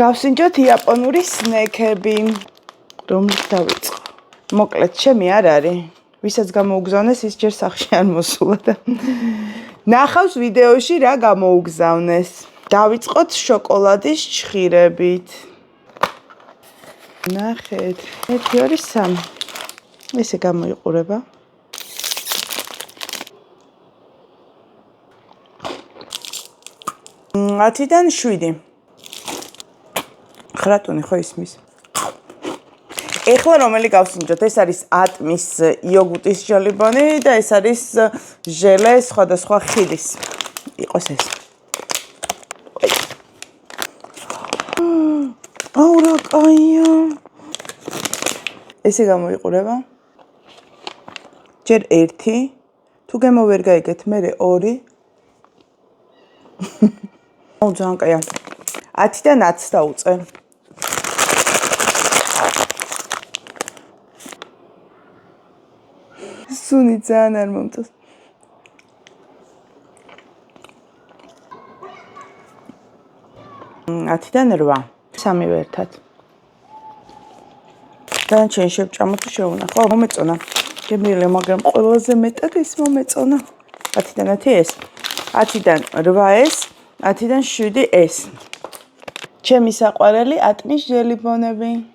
გავსინჯოთ იაპონური სნექები. რომლით დავიწყო? მოკლედ, ჩემი არ არის. ვისაც გამოუგზავნეს, ის ჯერ სახში არ მოსულა და ნახავს ვიდეოში რა გამოუგზავნეს. დავიწყოთ შოკოლადის ჩხირებით. ნახეთ. 1 2 3. ესე გამოიყურება. Ათიდან 7. ხრატუნი ხო ისმის. ეხლა რომელი გავსინჯოთ? ეს არის ატმის იოგურტის ჟელიბონი და ეს არის ჟელე სხვადასხვა ხილის. იყოს ეს. აუ რა კაია. ესე გამოიყურება. ჯერ 1, თუ გემო ვერ გაიგეთ, მერე 2. აუ ძალიან კაია. 10-დან 10 დაუწე. სუნი ძალიან არ მომწონს. ათიდან 8. სამივე ერთად. დანარჩენი შევჭამოთ თუ შევუნახო. მომეწონა. გემრიელი, მაგრამ ყველაზე მეტად ის მომეწონა. 10-დან 10 ეს. 10-დან 8 ეს. 10-დან 7 ეს. ჩემი საყვარელი ატმის ჟელიბონები.